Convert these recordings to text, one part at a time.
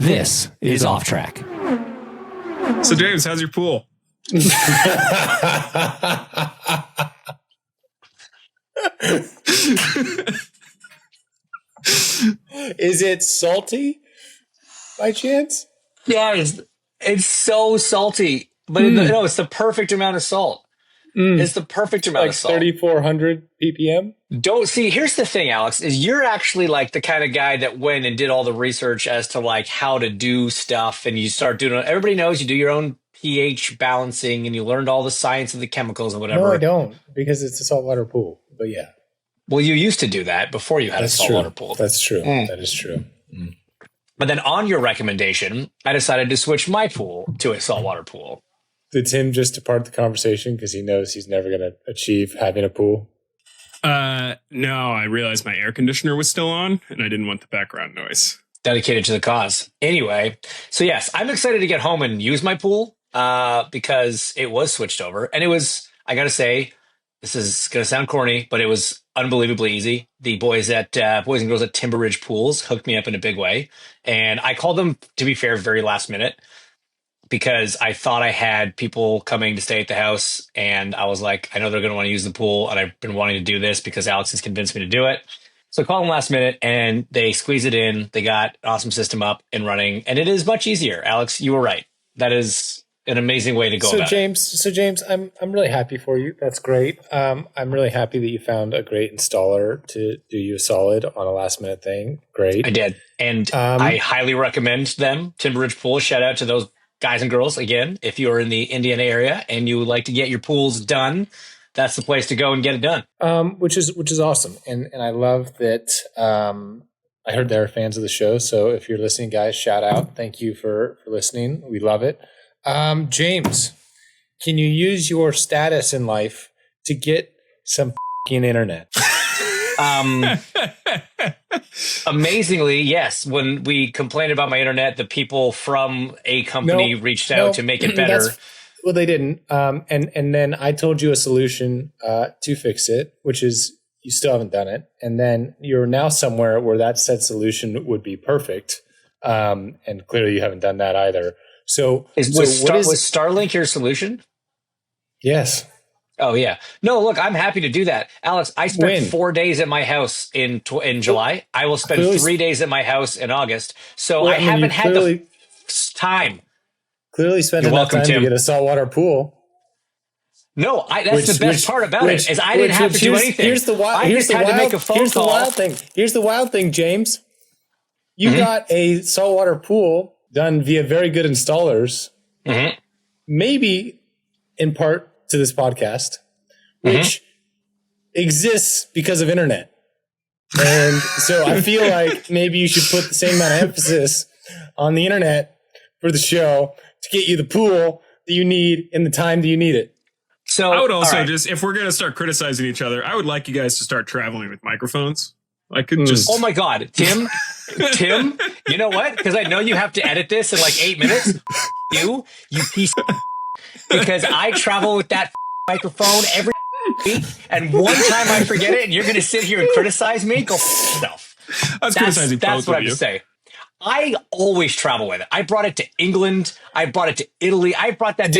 This is Off Track. So, James, how's your pool? Is it salty by chance? Yeah, it's so salty, but no, it's the perfect amount of salt. It's the perfect amount of salt. 3,400 ppm. Here's the thing, Alex, is you're actually like the kind of guy that went and did all the research as to like how to do stuff, and you start doing it. Everybody knows you do your own pH balancing and you learned all the science of the chemicals and whatever. No, I don't, because it's a saltwater pool. But yeah. Well, you used to do that before you had a saltwater pool. That's true. That is true. But then on your recommendation, I decided to switch my pool to a saltwater pool. Did Tim just depart the conversation because he knows he's never going to achieve having a pool? No, I realized my air conditioner was still on and I didn't want the background noise. Dedicated to the cause. Anyway, so yes, I'm excited to get home and use my pool because it was switched over. And it was, I got to say, this is going to sound corny, but it was unbelievably easy. The boys and girls at Timber Ridge Pools hooked me up in a big way. And I called them, to be fair, very last minute, because I thought I had people coming to stay at the house. And I was like, I know they're going to want to use the pool. And I've been wanting to do this because Alex has convinced me to do it. So I called them last minute and they squeezed it in. They got an awesome system up and running. And it is much easier. Alex, you were right. That is an amazing way to go about it. So James, I'm really happy for you. That's great. I'm really happy that you found a great installer to do you a solid on a last minute thing. Great. I did. And I highly recommend them. Timber Ridge Pool. Shout out to those guys and girls. Again, if you're in the Indiana area and you would like to get your pools done, that's the place to go and get it done. Which is awesome. And I love that I heard they're fans of the show. So if you're listening, guys, shout out. Thank you for listening. We love it. James, can you use your status in life to get some f***ing internet? Amazingly, yes. When we complained about my internet, the people from a company reached out to make it better. Well, they didn't. And then I told you a solution to fix it, which is you still haven't done it. And then you're now somewhere where that said solution would be perfect. And clearly you haven't done that either. So was Starlink your solution? Yes. Oh, yeah. No, look, I'm happy to do that. Alex, I spent 4 days at my house in July. I will spend 3 days at my house in August. So I haven't had the time. Clearly spent enough time to get a saltwater pool. No, that's the best part about it is I didn't have to do anything. Here's the wild thing, James. You got a saltwater pool done via very good installers, maybe in part to this podcast, which exists because of internet. And so I feel like maybe you should put the same amount of emphasis on the internet for the show to get you the pool that you need in the time that you need it. So I would also just, if we're going to start criticizing each other, I would like you guys to start traveling with microphones. I could just. Oh my God, Tim, you know what? Because I know you have to edit this in like 8 minutes. You piece of because I travel with that microphone every week, and one time I forget it, and you're going to sit here and criticize me. Go yourself. That's criticizing both of you. That's what I have to say. I always travel with it. I brought it to England. I brought it to Italy. I brought it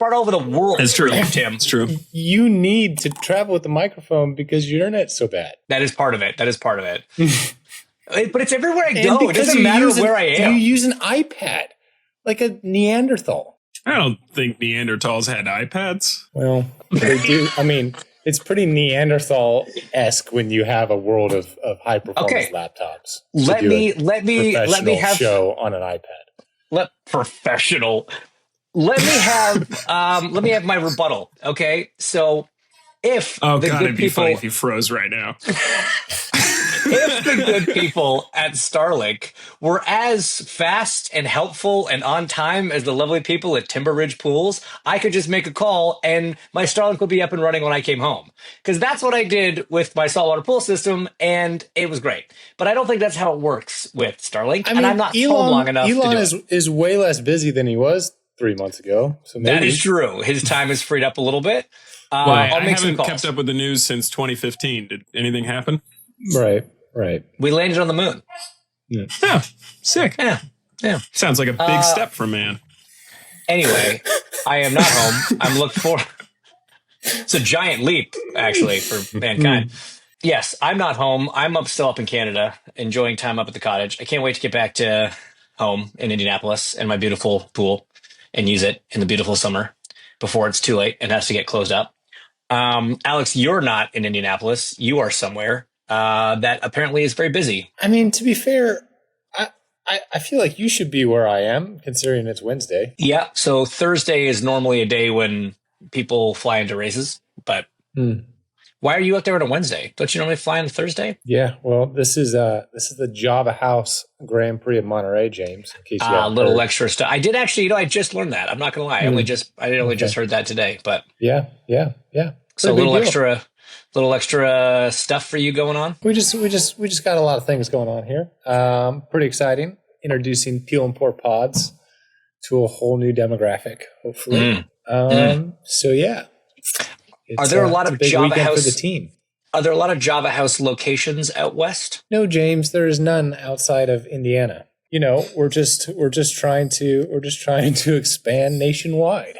over the world. It's true, Tim. It's true. You need to travel with the microphone because your internet's so bad. That is part of it. But it's everywhere I go. It doesn't matter where I am. You use an iPad like a Neanderthal. I don't think Neanderthals had iPads. Well, they do. I mean, it's pretty Neanderthal-esque when you have a world of high-performance laptops. Let me have show on an iPad. Professional. Let me have my rebuttal. Okay, so if it'd be funny if you froze right now. If the good people at Starlink were as fast and helpful and on time as the lovely people at Timber Ridge Pools, I could just make a call and my Starlink would be up and running when I came home. Because that's what I did with my saltwater pool system, and it was great. But I don't think that's how it works with Starlink, and I'm not home long enough to do it. Is way less busy than he was 3 months ago. So maybe. That is true. His time is freed up a little bit. I haven't kept up with the news since 2015. Did anything happen? Right. We landed on the moon. Yeah, sick. Yeah. Yeah. Sounds like a big step for a man. Anyway, I am not home. I'm looking for. It's a giant leap, actually, for mankind. Yes, I'm not home. I'm still up in Canada, enjoying time up at the cottage. I can't wait to get back to home in Indianapolis and my beautiful pool and use it in the beautiful summer before it's too late and has to get closed up. Alex, you're not in Indianapolis. You are somewhere that apparently is very busy. I mean, to be fair, I feel like you should be where I am, considering it's Wednesday. Yeah, so Thursday is normally a day when people fly into races, but why are you out there on a Wednesday? Don't you normally fly on a Thursday? Yeah, well, this is the Java House Grand Prix of Monterey, James. In case you haven't little heard. extra stuff. I did actually, I just learned that. I'm not gonna lie. I only just heard that today. But yeah. So a little extra stuff for you going on. We just got a lot of things going on here. Pretty exciting. Introducing peel and pour pods to a whole new demographic, hopefully. So yeah. Are there a lot of Java House for the team? Are there a lot of Java House locations out west? No, James, there is none outside of Indiana. You know, we're just trying to expand nationwide.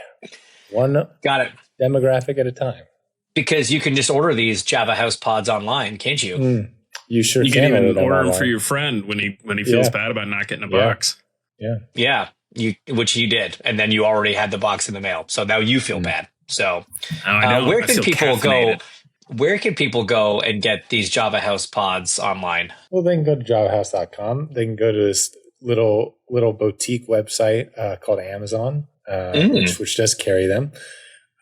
One Got it. demographic at a time. Because you can just order these Java House pods online, can't you? You sure You can can even order them online. for your friend when he feels bad about not getting a box. Yeah, which you did, and then you already had the box in the mail, so now you feel bad. So, where can people go? Where can people go and get these Java House pods online? Well, they can go to javahouse.com. They can go to this little boutique website called Amazon, which does carry them.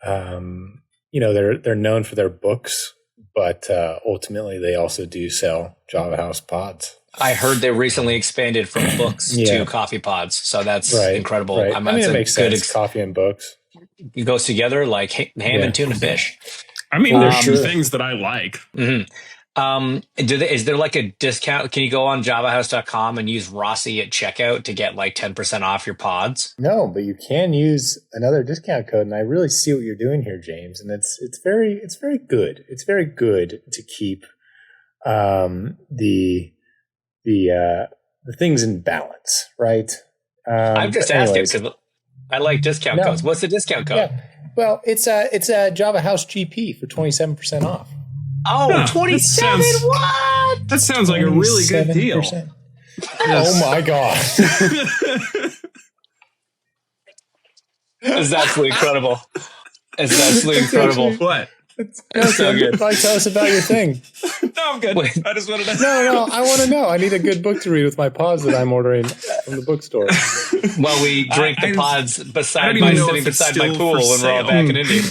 You know, they're known for their books, but ultimately they also do sell Java House pods. I heard they recently expanded from books to coffee pods, so that's incredible. Right. I mean, it makes sense. Coffee and books. It goes together like ham and tuna fish. I mean, there's some things that I like. Is there like a discount? Can you go on javahouse.com and use Rossi at checkout to get like 10% off your pods? No, but you can use another discount code, and I really see what you're doing here, James. And it's very good. It's very good to keep the things in balance, right? I'm just asking because I like discount codes. What's the discount code? Yeah. Well, it's a Java House GP for 27% off. Oh, 27? What? That sounds like a really good deal. Oh my God. It's absolutely incredible. It's absolutely incredible. What? That's so good. Like, tell us about your thing. No, I'm good. Wait. I just wanted to. No, I want to know. I need a good book to read with my pods that I'm ordering from the bookstore. While we drink the pods sitting beside my pool when we're all back in India.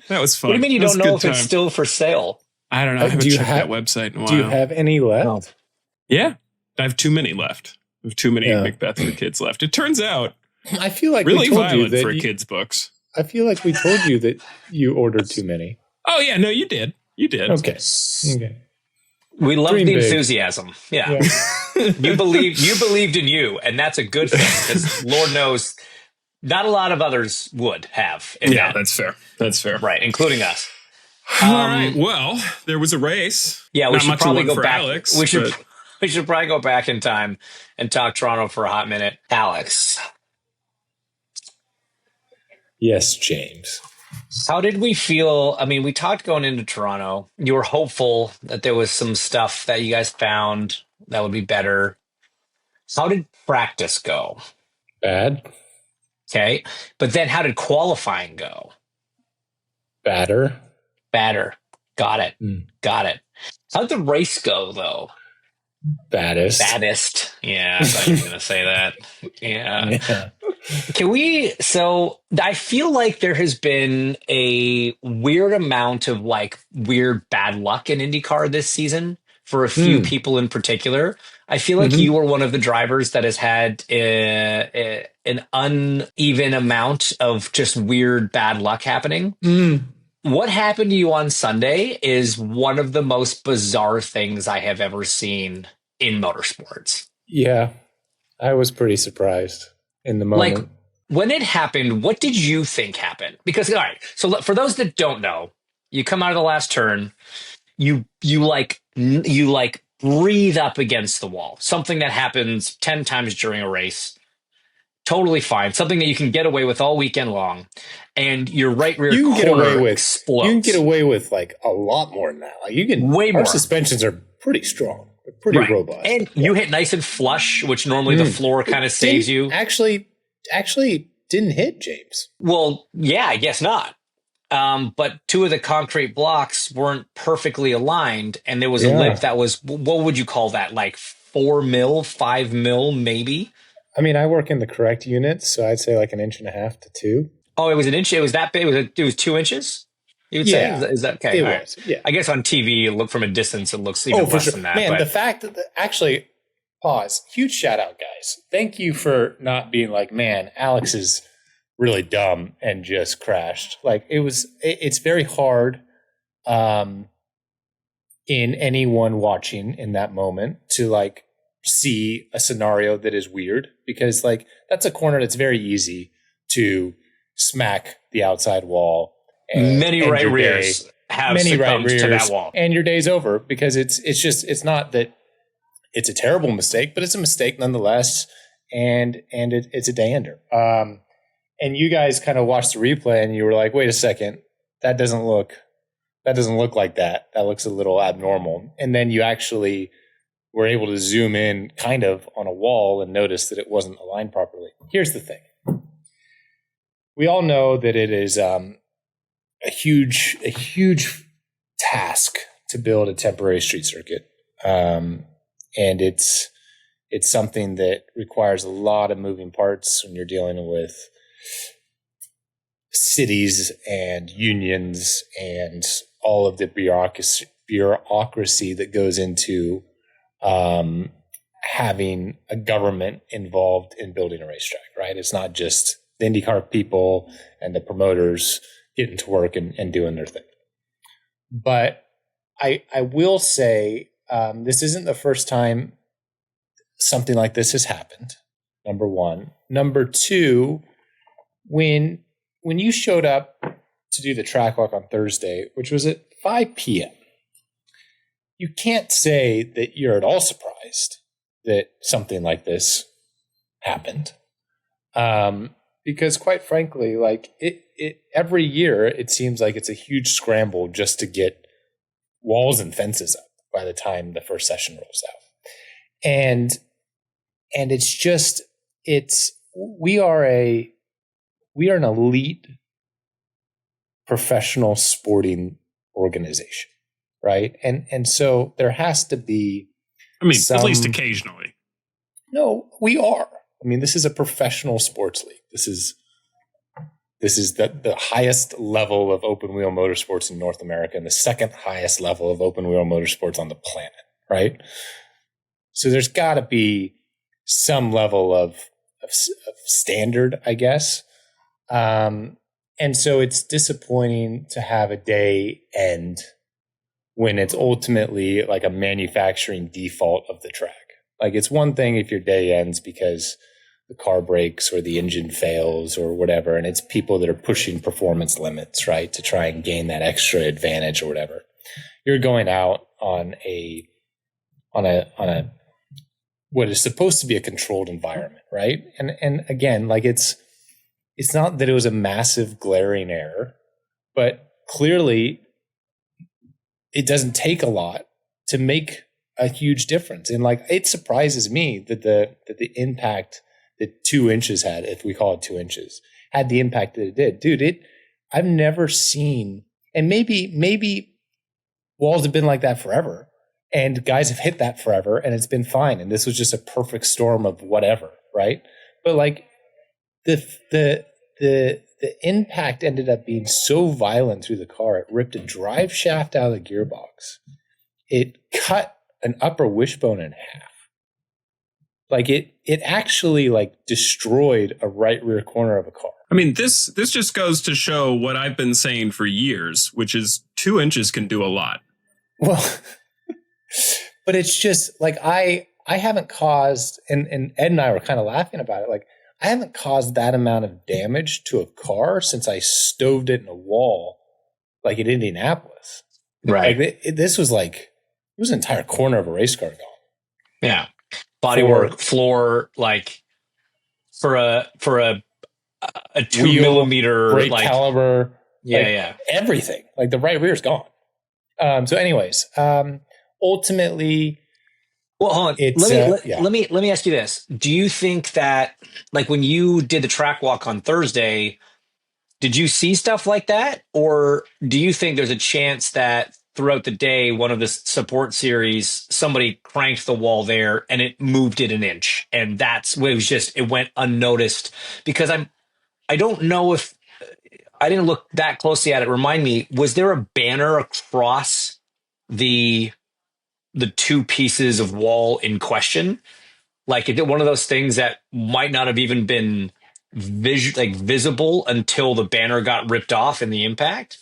That was fun. What do you mean you don't know if it's still for sale? I don't know. I haven't checked that website in a while. Do you have any left? No. Yeah. I have too many left. I have too many Macbeth for Kids left. It turns out I feel like really we told violent you that for kids' books. I feel like we told you that you ordered too many. Oh, yeah. No, you did. You did. Okay. We love Dream the big. enthusiasm. Yeah. You believed in you, and that's a good thing because Lord knows not a lot of others would have. That's fair. That's fair. Right, including us. All right. Well, there was a race. Yeah, we should probably go back. Alex, we should probably go back in time and talk Toronto for a hot minute. Alex. Yes, James. How did we feel? I mean, we talked going into Toronto. You were hopeful that there was some stuff that you guys found that would be better. How did practice go? Bad. Okay. But then how did qualifying go? Badder. Got it. Got it. How'd the race go, though? Baddest. Yeah, I thought you were going to say that. Yeah. So I feel like there has been a weird amount of like weird bad luck in IndyCar this season for a few people in particular. I feel like you were one of the drivers that has had an uneven amount of just weird bad luck happening. What happened to you on Sunday is one of the most bizarre things I have ever seen in motorsports. Yeah, I was pretty surprised in the moment. Like, when it happened, what did you think happened? Because, all right, so for those that don't know, you come out of the last turn, you breathe up against the wall. Something that happens 10 times during a race. Totally fine. Something that you can get away with all weekend long. And your right rear corner explodes. You can get away with like a lot more than that. Like you can way more. Our suspensions are pretty strong. They're pretty robust. And you hit nice and flush, which normally the floor kind of saves you. Actually didn't hit, James. Well, yeah, I guess not. But two of the concrete blocks weren't perfectly aligned, and there was a lip that was, what would you call that? Like 4 mil, 5 mil, maybe? I mean, I work in the correct units, so I'd say like 1.5 to 2 inches. Oh, it was an inch. It was that big. It was 2 inches. You would say is that okay? It was. Yeah. I guess on TV, look from a distance, it looks even less than that. Man, but the fact that actually, pause. Huge shout out, guys. Thank you for not being like, man, Alex is really dumb and just crashed. Like it's very hard in anyone watching in that moment to like see a scenario that is weird, because like that's a corner that's very easy to smack the outside wall. Many right rears have succumbed to that wall, and your day's over, because it's not that it's a terrible mistake, but it's a mistake nonetheless, and it's a day ender. And you guys kind of watched the replay and you were like, wait a second, that doesn't look like that. That looks a little abnormal. And then you actually were able to zoom in kind of on a wall and notice that it wasn't aligned properly. Here's the thing. We all know that it is a huge task to build a temporary street circuit. And it's something that requires a lot of moving parts when you're dealing with cities and unions and all of the bureaucracy that goes into having a government involved in building a racetrack, right? It's not just the IndyCar people and the promoters getting to work and doing their thing. But I will say this isn't the first time something like this has happened, number one. Number two, when you showed up to do the track walk on Thursday, which was at 5 p.m., you can't say that you're at all surprised that something like this happened. Because quite frankly, like it every year, it seems like it's a huge scramble just to get walls and fences up by the time the first session rolls out. And we are an elite professional sporting organization, right? And so there has to be, at least occasionally. No, we are. I mean, this is a professional sports league. This is the highest level of open wheel motorsports in North America and the second highest level of open wheel motorsports on the planet, right? So there's got to be some level of standard, I guess. And so it's disappointing to have a day end when it's ultimately like a manufacturing default of the track. Like it's one thing if your day ends because the car breaks or the engine fails or whatever, and it's people that are pushing performance limits, right, to try and gain that extra advantage or whatever. You're going out on a what is supposed to be a controlled environment, right? And again, like it's not that it was a massive glaring error, but clearly it doesn't take a lot to make a huge difference. And like it surprises me that the impact that 2 inches had, if we call it 2 inches, had the impact that it did. Dude, I've never seen, and maybe walls have been like that forever. And guys have hit that forever and it's been fine. And this was just a perfect storm of whatever, right? But like the impact ended up being so violent through the car. It ripped a drive shaft out of the gearbox. It cut an upper wishbone in half. Like it actually like destroyed a right rear corner of a car. I mean, this just goes to show what I've been saying for years, which is 2 inches can do a lot. Well, but it's just like I haven't caused, and Ed and I were kind of laughing about it. Like I haven't caused that amount of damage to a car since I stoved it in a wall, like in Indianapolis. Right. Like this was like was an entire corner of a race car gone. Yeah. Bodywork, floor, like for a 2 wheel, millimeter, brake like caliber, yeah, everything. Like the right rear's gone. So anyways, ultimately, well, hold on. Let me ask you this. Do you think that, like, when you did the track walk on Thursday, did you see stuff like that? Or do you think there's a chance that throughout the day, one of the support series, somebody cranked the wall there and it moved it an inch? And it was just, it went unnoticed? Because I don't know if, I didn't look that closely at it. Remind me, was there a banner across the two pieces of wall in question? Like, is it one of those things that might not have even been visible until the banner got ripped off in the impact?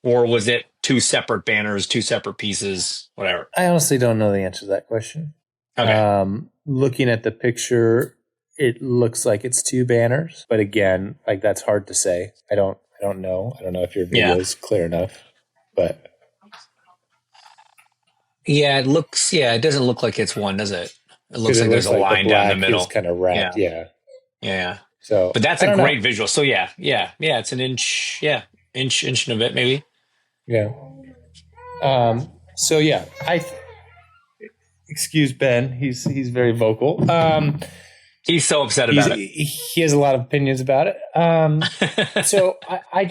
Or was it two separate banners, two separate pieces, whatever? I honestly don't know the answer to that question. Okay. Looking at the picture, it looks like it's two banners, but again, like that's hard to say. I don't know. I don't know if your video is clear enough, but yeah, it doesn't look like it's one, does it? It looks like there's a line down the middle. Kind of wrapped. Yeah. So, but that's a great visual. So yeah, it's an inch. Yeah, inch and a bit maybe. Yeah. So yeah, excuse Ben. He's very vocal. He's so upset about it. He has a lot of opinions about it. So I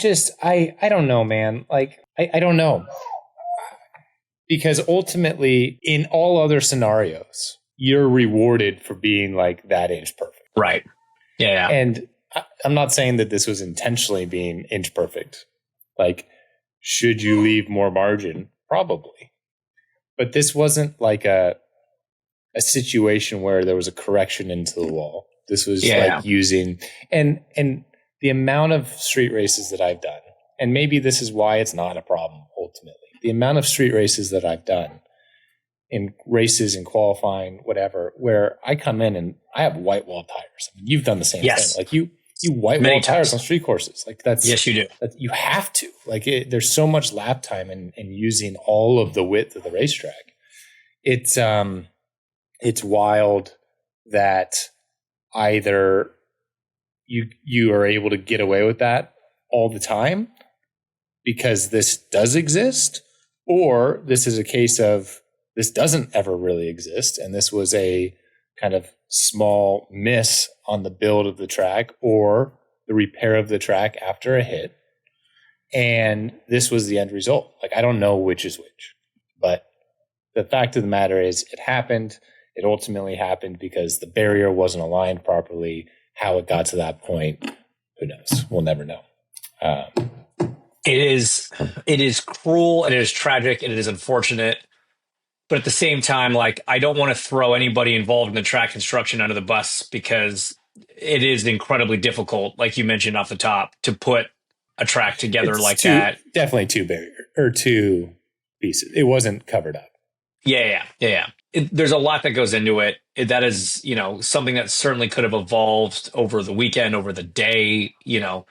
don't know, man. Like I don't know, because ultimately, in all other scenarios, you're rewarded for being like that inch perfect, right? Yeah. And I'm not saying that this was intentionally being inch perfect. Like, should you leave more margin? Probably. But this wasn't like a situation where there was a correction into the wall. This was using and the amount of street races that I've done, and maybe this is why it's not a problem ultimately. The amount of street races that I've done in races and qualifying, whatever, where I come in and I have white wall tires. I mean, you've done the same thing. Like you white wall tires on street courses. Like that's, yes, you do. You have to. Like there's so much lap time in using all of the width of the racetrack. It's wild that either you are able to get away with that all the time because this does exist, or this is a case of this doesn't ever really exist, and this was a kind of small miss on the build of the track or the repair of the track after a hit, and this was the end result. Like, I don't know which is which, but the fact of the matter is it happened. It ultimately happened because the barrier wasn't aligned properly. How it got to that point, who knows? We'll never know. It is cruel, and it is tragic, and it is unfortunate. But at the same time, like, I don't want to throw anybody involved in the track construction under the bus, because it is incredibly difficult, like you mentioned off the top, to put a track together that. Definitely two pieces. It wasn't covered up. Yeah. There's a lot that goes into it. That is, something that certainly could have evolved over the weekend, over the day. It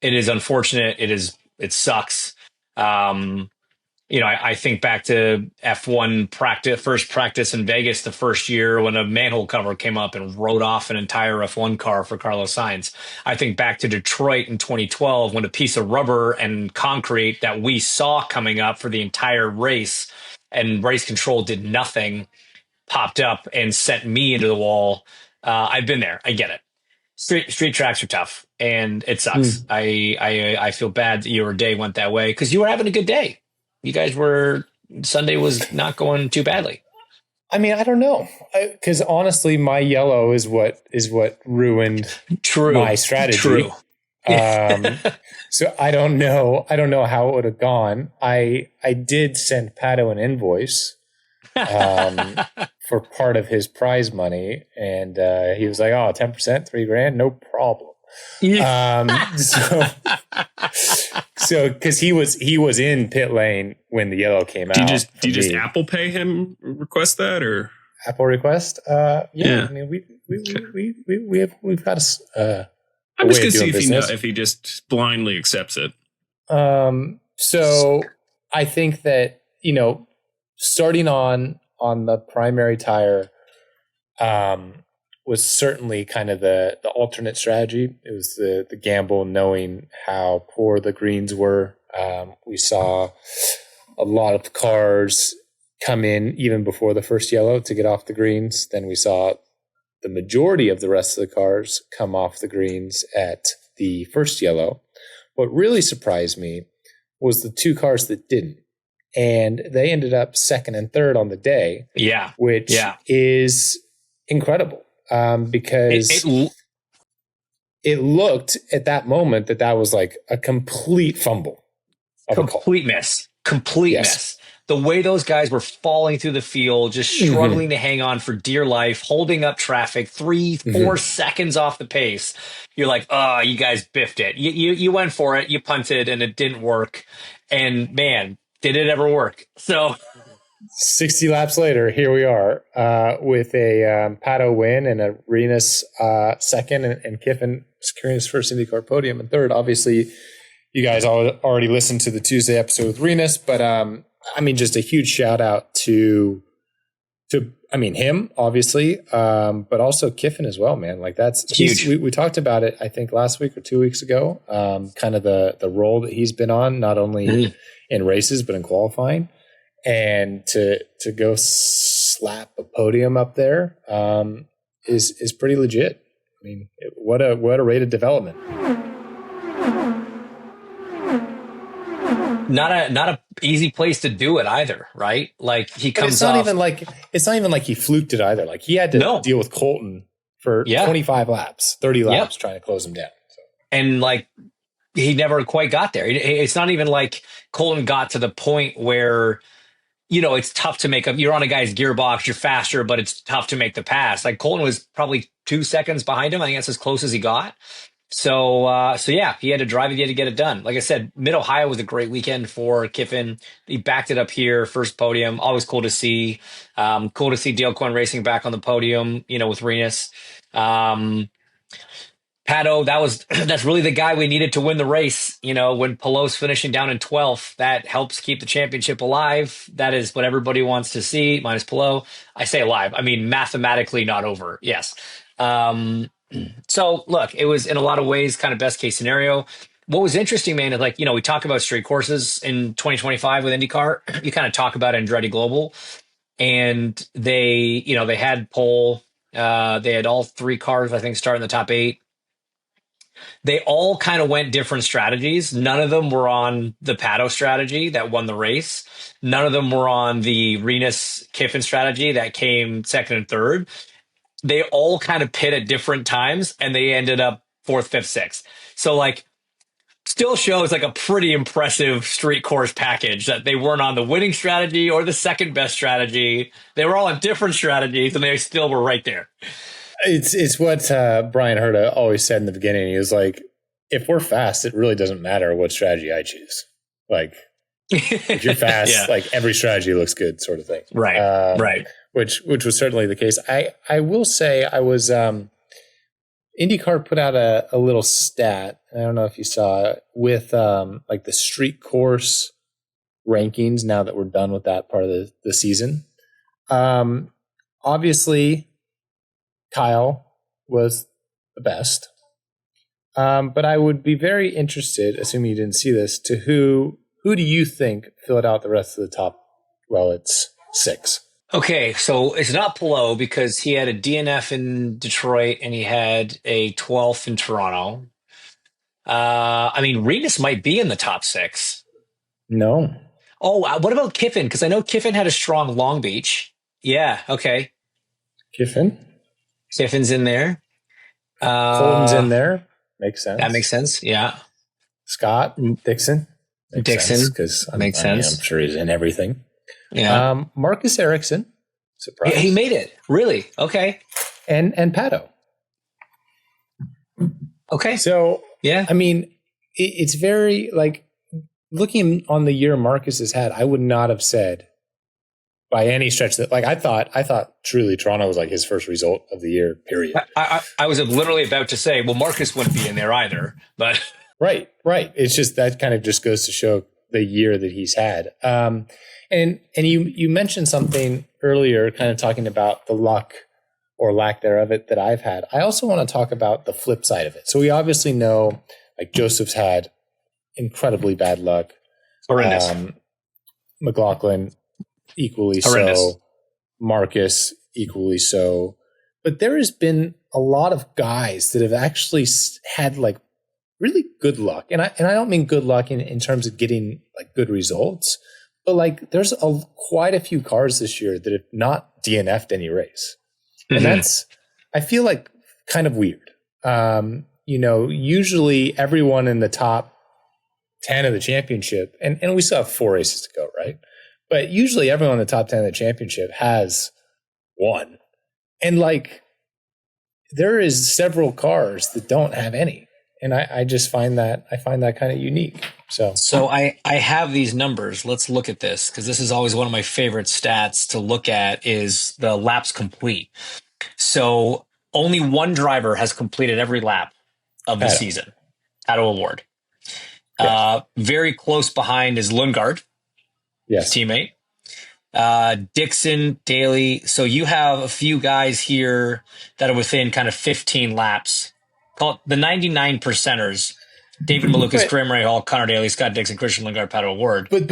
is unfortunate. It sucks. I think back to F1 first practice in Vegas the first year when a manhole cover came up and rode off an entire F1 car for Carlos Sainz. I think back to Detroit in 2012 when a piece of rubber and concrete that we saw coming up for the entire race and race control did nothing, popped up and sent me into the wall. I've been there. I get it. Street tracks are tough, and it sucks. I feel bad that your day went that way because you were having a good day. You guys Sunday was not going too badly. I mean, I don't know, because honestly, my yellow is what ruined my strategy. True. So I don't know how it would have gone. I did send Pato an invoice for part of his prize money, and he was like, "Oh, 10%, $3,000, no problem." So because he was in pit lane when the yellow came out. Do you just Apple Pay him request that, or Apple request? Yeah. I mean, we've got a I'm just gonna see if he just blindly accepts it. So I think that starting on the primary tire was certainly kind of the alternate strategy. It was the gamble, knowing how poor the greens were. We saw a lot of cars come in even before the first yellow to get off the greens. Then we saw the majority of the rest of the cars come off the greens at the first yellow. What really surprised me was the two cars that didn't. And they ended up second and third on the day. Yeah. Which is incredible. Because it looked at that moment that was like a complete fumble. Complete miss. The way those guys were falling through the field, just struggling to hang on for dear life, holding up traffic, 3-4 seconds off the pace. You're like, oh, you guys biffed it. You went for it, you punted, and it didn't work. And man, did it ever work? So 60 laps later, here we are with a Pato win and a Renus second, and Kiffin securing his first IndyCar podium and third. Obviously, you guys already listened to the Tuesday episode with Renus, but I mean, just a huge shout out to him, obviously, but also Kiffin as well, man. Like that's huge. We talked about it, I think, last week or 2 weeks ago, kind of the role that he's been on, not only in races, but in qualifying. And to go slap a podium up there is pretty legit. I mean, what a rate of development. Not a easy place to do it either, right? Like he comes it's not even like he fluked it either. Like he had to deal with Colton for 25 laps, 30 laps trying to close him down. So. And like he never quite got there. It's not even like Colton got to the point where, you know, it's tough to make up. You're on a guy's gearbox, you're faster, but it's tough to make the pass. Like Colton was probably 2 seconds behind him. I think that's as close as he got. So yeah, he had to drive it, he had to get it done. Like I said, Mid-Ohio was a great weekend for Kiffin. He backed it up here, first podium. Always cool to see. Cool to see Dale Coyne Racing back on the podium, you know, with Renus. Pato, that's really the guy we needed to win the race. You know, when Pelot's finishing down in 12th, that helps keep the championship alive. That is what everybody wants to see, minus Pelot. I say alive, I mean mathematically not over. Yes. So look, it was in a lot of ways kind of best case scenario. What was interesting, man, is like, you know, we talk about street courses in 2025 with IndyCar. You kind of talk about Andretti Global, and they had pole. They had all three cars, I think, start in the top 8. They all kind of went different strategies. None of them were on the Pato strategy that won the race. None of them were on the Renus Kiffin strategy that came second and third. They all kind of pit at different times, and they ended up 4th, 5th, 6th. So like, still shows like a pretty impressive street course package that they weren't on the winning strategy or the second best strategy. They were all on different strategies, and they still were right there. It's what Brian Herta always said in the beginning. He was like, if we're fast, it really doesn't matter what strategy I choose. Like, if you're fast, like every strategy looks good, sort of thing. Right, right. Which was certainly the case. I will say I was IndyCar put out a little stat. I don't know if you saw it, with like the street course rankings now that we're done with that part of the season. Obviously, Kyle was the best. But I would be very interested, assuming you didn't see this, to who do you think filled out the rest of the top? Well, it's 6. Okay, so it's not Pelot because he had a DNF in Detroit and he had a 12th in Toronto. I mean, Renus might be in the top 6. No. Oh, what about Kiffin? Because I know Kiffin had a strong Long Beach. Yeah, okay. Kiffin's in there. Colton's in there. Makes sense. That makes sense, yeah. Scott Dixon. Dixon. Because makes sense. I'm sure he's in everything. Yeah. Marcus Ericsson. Surprise. He made it. Really? Okay. And Pato. Okay. So, yeah. I mean, it's very, like, looking on the year Marcus has had, I would not have said by any stretch that, like, I thought truly Toronto was like his first result of the year, period. I was literally about to say, well, Marcus wouldn't be in there either, but. Right. It's just, that kind of just goes to show the year that he's had. And you mentioned something earlier, kind of talking about the luck or lack thereof it that I've had. I also want to talk about the flip side of it. So we obviously know, like, Joseph's had incredibly bad luck. Horrendous. McLaughlin equally Horrendous. so. Marcus equally so. But there has been a lot of guys that have actually had like really good luck, and I don't mean good luck in terms of getting like good results, but like there's quite a few cars this year that have not DNF'd any race, and that's, I feel like, kind of weird. Usually everyone in the top 10 of the championship, and we still have 4 races to go, right? But usually everyone in the top 10 of the championship has won, and like there is several cars that don't have any. And I just find that kind of unique. So I have these numbers. Let's look at this, because this is always one of my favorite stats to look at, is the laps complete. So only one driver has completed every lap of the season. Pato Award. Yes. Very close behind is Lundgaard, his teammate. Dixon, Daly. So you have a few guys here that are within kind of 15 laps. Call it the 99 percenters. David Malukas, Graham Rahal, Connor Daly, Scott Dixon, Christian Lundgaard, Pato Award. But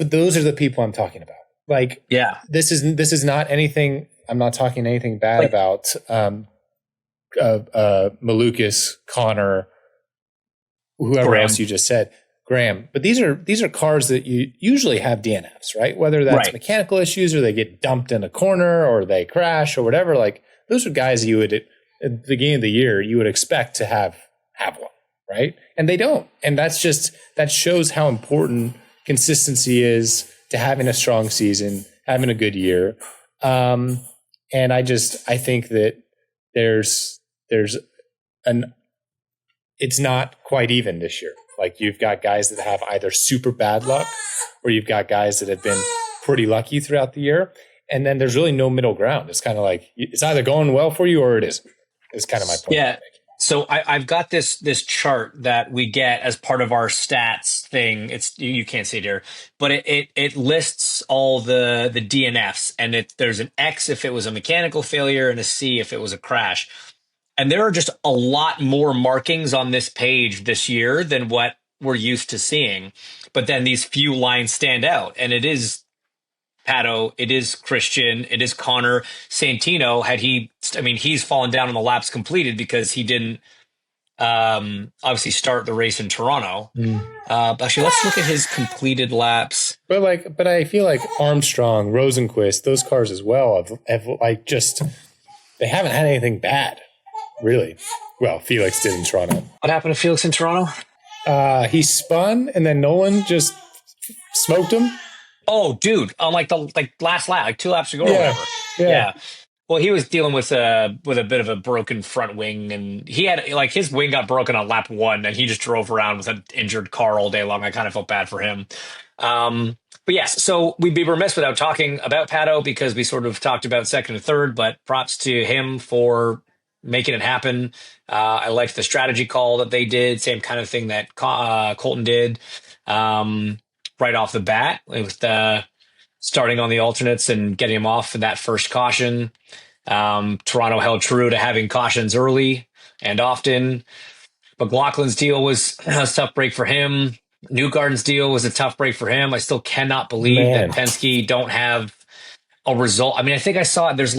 those are the people I'm talking about. Like, yeah, this is not anything. I'm not talking anything bad about Malukas, Connor, whoever else you just said, Graham. But these are cars that you usually have DNFs, right? Whether that's mechanical issues or they get dumped in a corner or they crash or whatever. Like, those are guys you would, at the beginning of the year, you would expect to have one, right? And they don't. And that shows how important consistency is to having a strong season, having a good year. And I think that it's not quite even this year. Like, you've got guys that have either super bad luck or you've got guys that have been pretty lucky throughout the year. And then there's really no middle ground. It's kind of like, it's either going well for you or it isn't. It's kind of my point. Yeah. So I've got this chart that we get as part of our stats thing. It's, you can't see it here, but it lists all the DNFs, and there's an X if it was a mechanical failure and a C if it was a crash. And there are just a lot more markings on this page this year than what we're used to seeing. But then these few lines stand out, and it is Pato, it is Christian, it is Connor. Santino, he's fallen down on the laps completed because he didn't obviously start the race in Toronto. But actually, let's look at his completed laps. But I feel like Armstrong, Rosenquist, those cars as well have they haven't had anything bad, really. Well, Felix did in Toronto. What happened to Felix in Toronto? He spun and then Nolan just smoked him. Oh, dude! On the last lap, like 2 laps to go or whatever. Yeah. Well, he was dealing with a bit of a broken front wing, and he had his wing got broken on lap 1, and he just drove around with an injured car all day long. I kind of felt bad for him. But yes, so we'd be remiss without talking about Pato, because we sort of talked about second and third. But props to him for making it happen. I liked the strategy call that they did, same kind of thing that Colton did. Right off the bat, with starting on the alternates and getting him off for that first caution. Toronto held true to having cautions early and often. McLaughlin's deal was a tough break for him. Newgarden's deal was a tough break for him. I still cannot believe that Penske don't have a result. I mean, I think I saw it. There's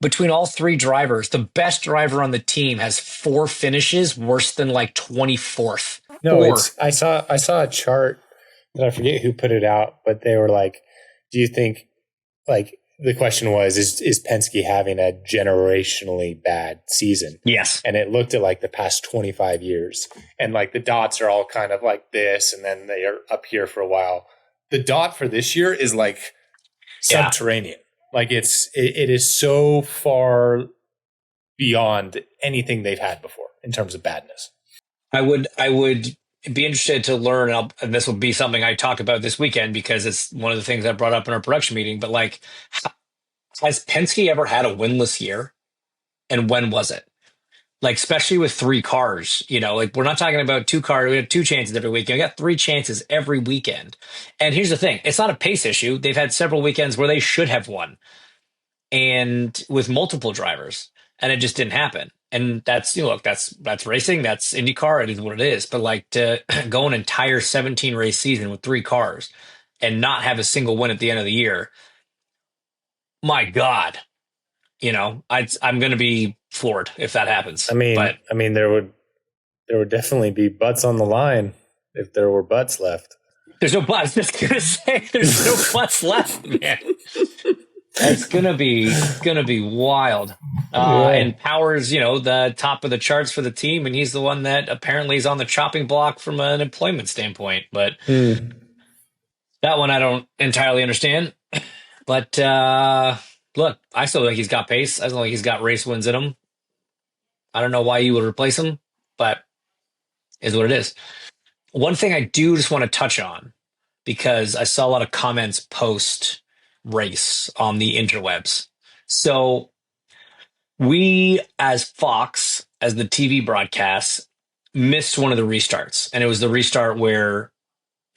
between all 3 drivers, the best driver on the team has 4 finishes worse than 24th. No, I saw a chart that I forget who put it out, but they were like, do you think, the question was, is Penske having a generationally bad season? Yes. And it looked at the past 25 years, and the dots are all kind of like this, and then they are up here for a while. The dot for this year is subterranean. It is so far beyond anything they've had before in terms of badness. I would be interested to learn, and this will be something I talk about this weekend because it's one of the things I brought up in our production meeting. But has Penske ever had a winless year, and when was it? like especially with 3 cars, like we're not talking about 2 cars. We have 2 chances every weekend. We got 3 chances every weekend. And here's the thing. It's not a pace issue. They've had several weekends where they should have won and with multiple drivers, and it just didn't happen. And that's, look, that's racing. That's IndyCar. It is what it is. But like to go an entire 17 race season with 3 cars and not have a single win at the end of the year, my God, I'm going to be floored if that happens. I mean, there would definitely be butts on the line if there were butts left. There's no butts. I was just gonna say there's no butts left, man. It's gonna be wild. And Power's, the top of the charts for the team, and he's the one that apparently is on the chopping block from an employment standpoint. But that one I don't entirely understand. But look, I still think he's got pace. I still think he's got race wins in him. I don't know why you would replace him, but is what it is. One thing I do just want to touch on, because I saw a lot of comments post race on the interwebs. So we, as Fox, as the TV broadcast, missed one of the restarts. And it was the restart where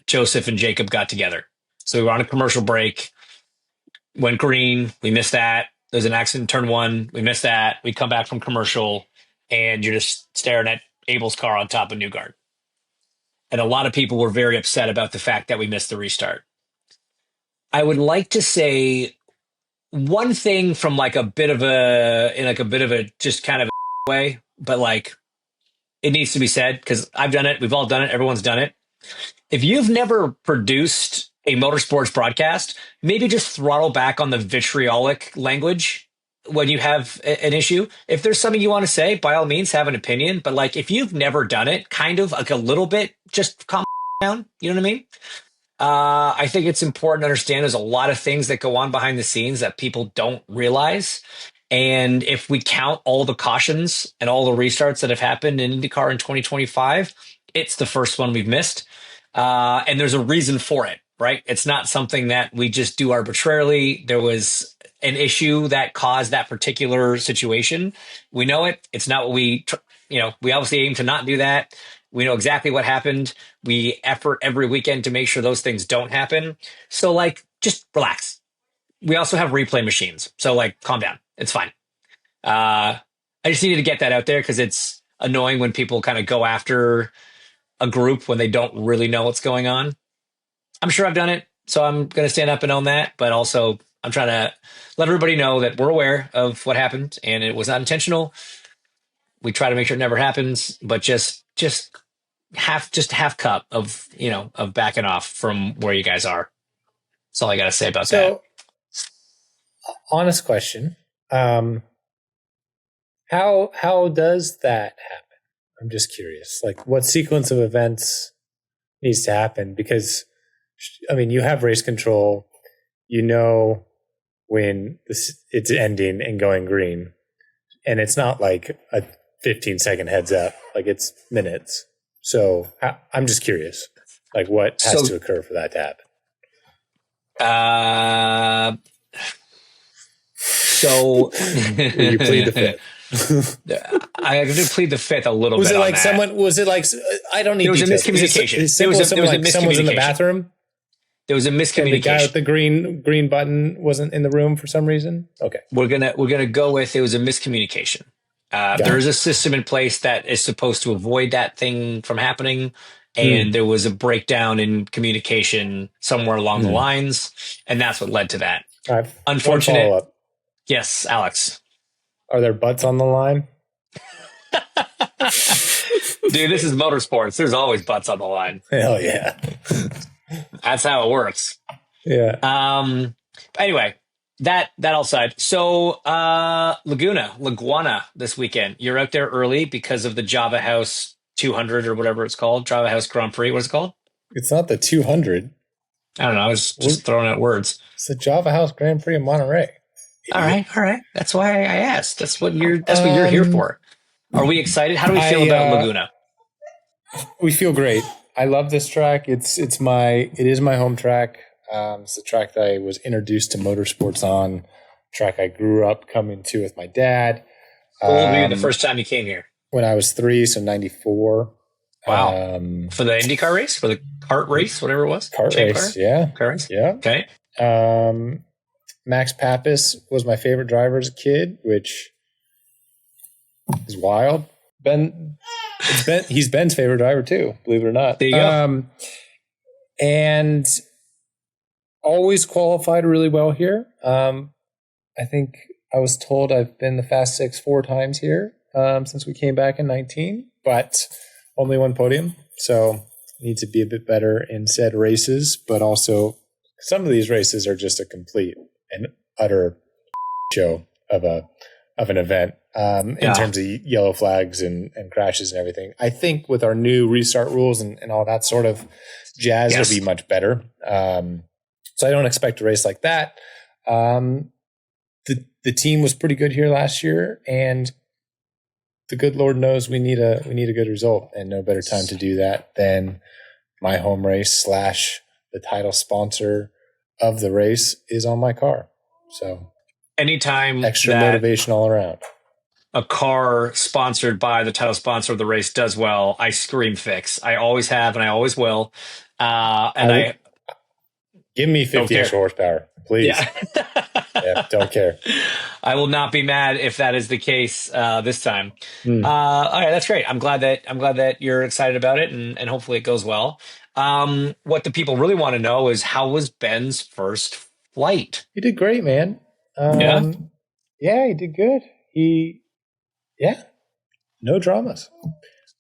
Joseph and Jacob got together. So we were on a commercial break, went green. We missed that. There's an accident in turn 1. We missed that. We come back from commercial and you're just staring at Abel's car on top of Newgard. And a lot of people were very upset about the fact that we missed the restart. I would like to say one thing from like a bit of a just kind of a way, but like it needs to be said because I've done it. We've all done it. Everyone's done it. If you've never produced a motorsports broadcast, maybe just throttle back on the vitriolic language when you have an issue. If there's something you want to say, by all means, have an opinion. But like, if you've never done it, kind of like a little bit, just calm down. You know what I mean? I think it's important to understand there's a lot of things that go on behind the scenes that people don't realize. And if we count all the cautions and all the restarts that have happened in IndyCar in 2025, it's the first one we've missed. And there's a reason for it, right? It's not something that we just do arbitrarily. There was an issue that caused that particular situation. We know it. It's not what we obviously aim to not do that. We know exactly what happened. We effort every weekend to make sure those things don't happen. So like, just relax. We also have replay machines. So like, calm down. It's fine. I just needed to get that out there because it's annoying when people kind of go after a group when they don't really know what's going on. I'm sure I've done it. So I'm going to stand up and own that. But also I'm trying to let everybody know that we're aware of what happened and it was not intentional. We try to make sure it never happens, but just half cup of backing off from where you guys are. That's all I got to say about that. Honest question. How does that happen? I'm just curious. Like, what sequence of events needs to happen? Because, I mean, you have race control. You know when it's ending and going green. And it's not like a 15-second heads up. Like, it's minutes. So I'm just curious. Like, what has to occur for that to happen? So you plead the fifth. I did plead the fifth a little bit. Was it like someone? Was it like I don't need? There was a miscommunication. There was a miscommunication. Someone's in the bathroom. There was a miscommunication. And the guy with the green button wasn't in the room for some reason. Okay, we're gonna go with it was a miscommunication. There is a system in place that is supposed to avoid that thing from happening. And there was a breakdown in communication somewhere along the lines. And that's what led to that. Unfortunate. Yes, Alex. Are there butts on the line? Dude, this is motorsports. There's always butts on the line. Hell yeah. That's how it works. Yeah. Anyway, that all aside. So Laguana this weekend. You're out there early because of the Java House 200 or whatever it's called. Java House Grand Prix. What is it called? It's not the 200. I don't know. I was just throwing out words. It's the Java House Grand Prix in Monterey. All right. That's why I asked. That's what you're here for. Are we excited? How do we feel about Laguna? We feel great. I love this track. It is my home track. It's the track that I was introduced to motorsports on. Track I grew up coming to with my dad. How old were you the first time you came here? when I was 3, so 94. Wow. For the IndyCar race? For the kart race? Whatever it was? Kart race, yeah. Kart race? Yeah. Okay. Max Pappas was my favorite driver as a kid, which is wild. He's Ben's favorite driver too, believe it or not. There you go. And always qualified really well here. I think I was told I've been the Fast Six 4 times here since we came back in 19, but only one podium. So need to be a bit better in said races, but also some of these races are just a complete and utter show of an event in terms of yellow flags and crashes and everything. I think with our new restart rules and all that sort of jazz, it'll be much better. So I don't expect a race like that. The team was pretty good here last year, and the good Lord knows we need a good result, and no better time to do that than my home race / the title sponsor of the race is on my car. So anytime extra motivation all around. A car sponsored by the title sponsor of the race does well, I scream fix. I always have, and I always will. Give me 50 extra horsepower, please. Yeah, don't care. I will not be mad if that is the case this time. All right, that's great. I'm glad that you're excited about it, and hopefully it goes well. What the people really want to know is, how was Ben's first flight? He did great, man. Yeah, he did good. No dramas.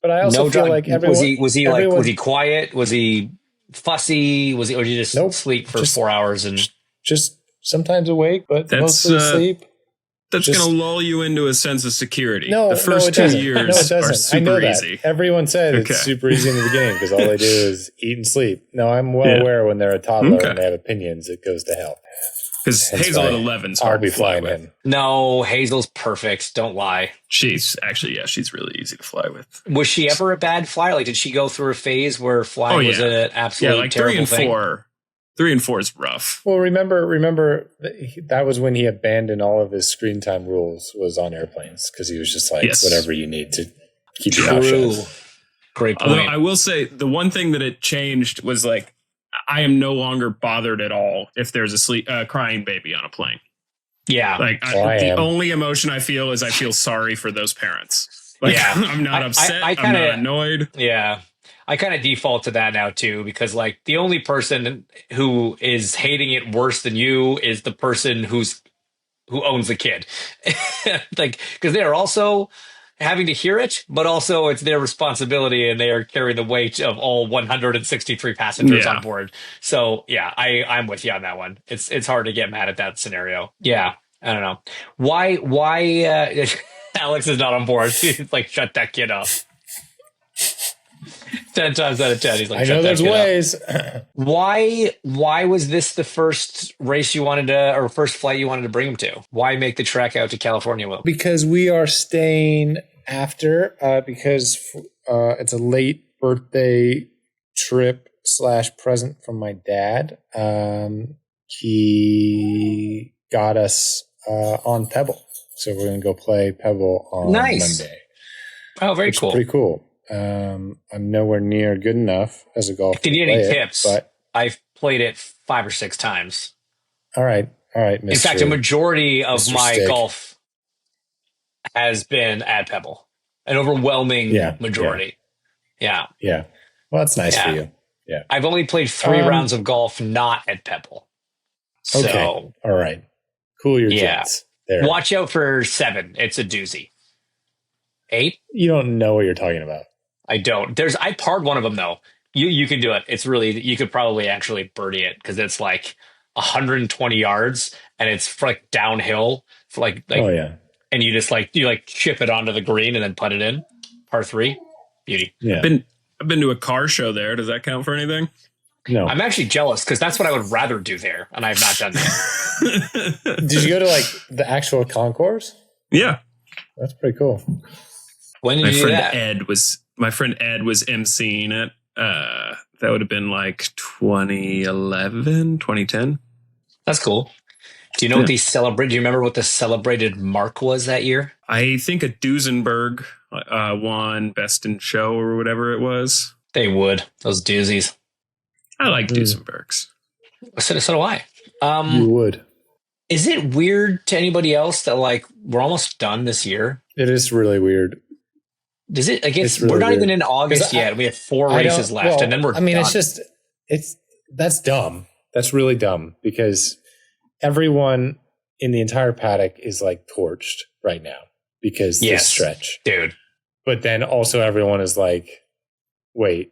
But I also feel like everyone was he quiet? Was he fussy? Or did he just sleep for 4 hours and just sometimes awake, but mostly asleep? That's going to lull you into a sense of security. No, the first 2 years are super I know that. Easy. Everyone said it's super easy in the beginning because all they do is eat and sleep. No, I'm well aware when they're a toddler and they have opinions, it goes to hell. Because Hazel at 11's hard to fly with. Him. No, Hazel's perfect. Don't lie. She's really easy to fly with. Was she ever a bad flyer? Like, did she go through a phase where flying was an absolute terrible thing? 3 and 4 is rough. Well, remember that was when he abandoned all of his screen time rules was on airplanes because he was just like, whatever you need to keep your mouth shut. Great point. Although I will say the one thing that it changed was like, I am no longer bothered at all if there's a crying baby on a plane. Yeah. Like the only emotion I feel is I feel sorry for those parents. Like, I'm not upset. I'm not annoyed. Yeah. I kind of default to that now too, because like the only person who is hating it worse than you is the person who owns the kid. Like, because they are also having to hear it, but also it's their responsibility and they are carrying the weight of all 163 passengers on board. So yeah, I'm with you on that one. It's hard to get mad at that scenario. Yeah. I don't know. Why Alex is not on board. He's like, shut that kid up. 10 times out of 10, he's like, I know there's ways. Why was this the first race you wanted to, or first flight you wanted to bring him to? Why make the trek out to California, Will? Because we are staying after, because it's a late birthday trip / present from my dad. He got us on Pebble. So we're going to go play Pebble on Monday. Oh, very cool. Pretty cool. I'm nowhere near good enough as a golfer. If you need any tips, but I've played it 5 or 6 times. All right, Mr. In fact, a majority of Mr. my Stick. golf has been at Pebble. An overwhelming majority. Yeah. Well, that's nice for you. Yeah. I've only played 3 rounds of golf not at Pebble. So, okay. All right. Cool your jets. There. Watch out for 7. It's a doozy. 8? You don't know what you're talking about. I don't. I parred one of them though. You can do it. It's really, you could probably actually birdie it because it's like 120 yards and it's for like downhill for like and you just chip it onto the green and then put it in. Par 3, beauty. Yeah. I've been to a car show there. Does that count for anything? No. I'm actually jealous because that's what I would rather do there, and I have not done that. Did you go to like the actual concourse? Yeah, that's pretty cool. When did you do that? My friend Ed was emceeing it. That would have been like 2011, 2010. That's cool. Do you know what do you remember what the celebrated mark was that year? I think a Duesenberg won Best in Show or whatever it was. They would. Those doozies. I like Duesenbergs. So do I. You would. Is it weird to anybody else that like we're almost done this year? It is really weird. Does it? I guess It's really we're not weird. even in August yet. We have 4 races left, and then we're. I mean, done. that's dumb. That's really dumb because everyone in the entire paddock is like torched right now because this stretch, dude. But then also everyone is like, wait,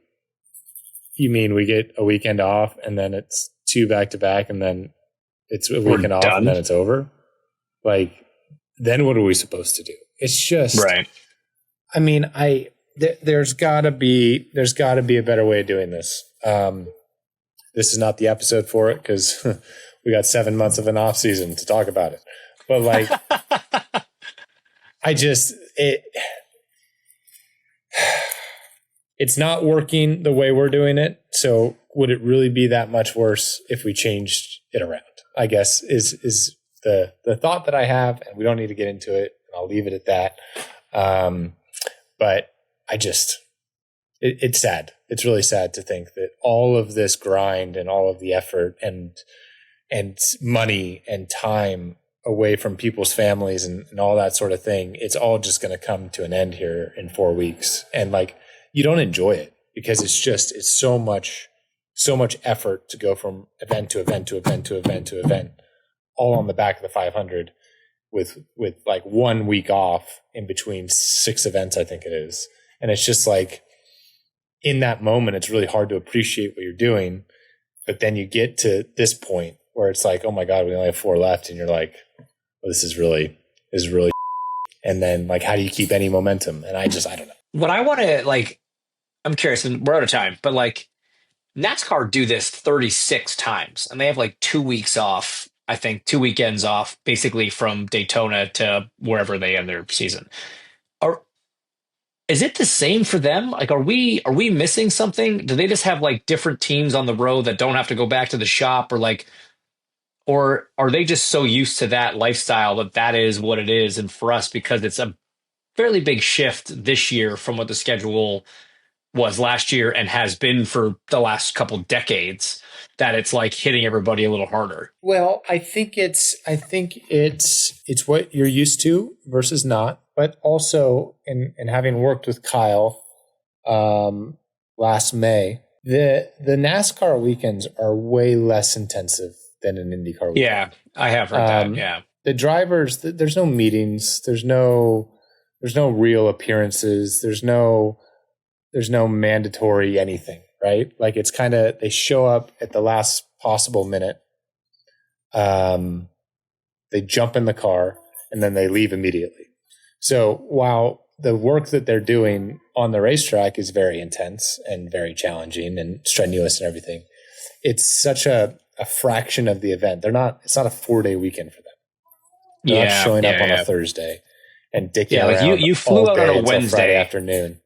you mean we get a weekend off and then it's 2 back-to-back and then it's a weekend off and then it's over? Like, then what are we supposed to do? It's just right. I mean, there's gotta be a better way of doing this. This is not the episode for it because we got 7 months of an off season to talk about it. But like, it's not working the way we're doing it. So would it really be that much worse if we changed it around? I guess is the thought that I have, and we don't need to get into it. I'll leave it at that. But it's sad. It's really sad to think that all of this grind and all of the effort and money and time away from people's families and all that sort of thing, it's all just going to come to an end here in 4 weeks. And like, you don't enjoy it because it's so much effort to go from event to event to event to event to event, all on the back of the 500 with like 1 week off in between 6 events, I think it is. And it's just like, in that moment, it's really hard to appreciate what you're doing. But then you get to this point where it's like, oh my God, we only have 4 left. And you're like, well, this is really. And then like, how do you keep any momentum? And I don't know. What I want to like, I'm curious, and we're out of time, but like NASCAR do this 36 times and they have like 2 weeks off. I think 2 weekends off, basically from Daytona to wherever they end their season. Is it the same for them? Like, are we missing something? Do they just have like different teams on the road that don't have to go back to the shop, or are they just so used to that lifestyle that is what it is? And for us, because it's a fairly big shift this year from what the schedule was last year and has been for the last couple decades, that it's like hitting everybody a little harder. Well, I think it's what you're used to versus not, but also in having worked with Kyle last May, the NASCAR weekends are way less intensive than an IndyCar weekend. Yeah, I have heard that. Yeah, the drivers, there's no meetings, there's no real appearances, there's no mandatory anything, right? Like, it's kind of, they show up at the last possible minute. They jump in the car and then they leave immediately. So while the work that they're doing on the racetrack is very intense and very challenging and strenuous and everything, it's such a fraction of the event. It's not a 4-day weekend for them. They're not showing up on a Thursday and dicking around. Like you flew out on a Wednesday Friday afternoon.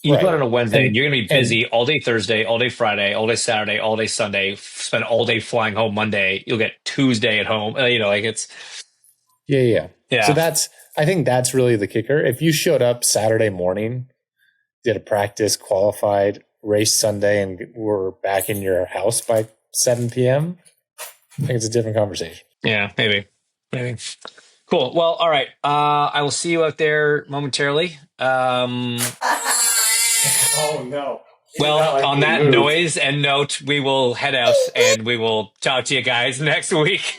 You go out on a Wednesday and you're going to be busy all day Thursday, all day Friday, all day Saturday, all day Sunday, spend all day flying home Monday. You'll get Tuesday at home. Like it's. Yeah. So I think that's really the kicker. If you showed up Saturday morning, did a practice, qualified, raced Sunday, and were back in your house by 7 p.m., I think it's a different conversation. Yeah, maybe. Cool. Well, all right. I will see you out there momentarily. Oh, no. Well, on that noise and note, we will head out and we will talk to you guys next week.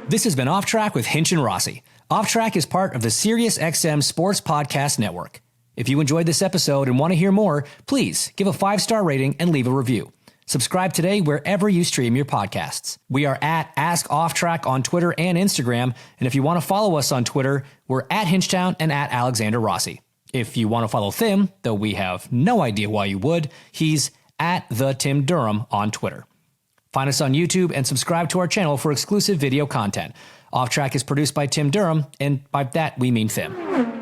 This has been Off Track with Hinch and Rossi. Off Track is part of the SiriusXM Sports Podcast Network. If you enjoyed this episode and want to hear more, please give a 5-star rating and leave a review. Subscribe today wherever you stream your podcasts. We are at Ask Off Track on Twitter and Instagram, and if you want to follow us on Twitter, we're at Hinchtown and at Alexander Rossi. If you want to follow Tim, though we have no idea why you would, he's at the Tim Durham on Twitter. Find us on YouTube and subscribe to our channel for exclusive video content. Off Track is produced by Tim Durham, and by that we mean Tim.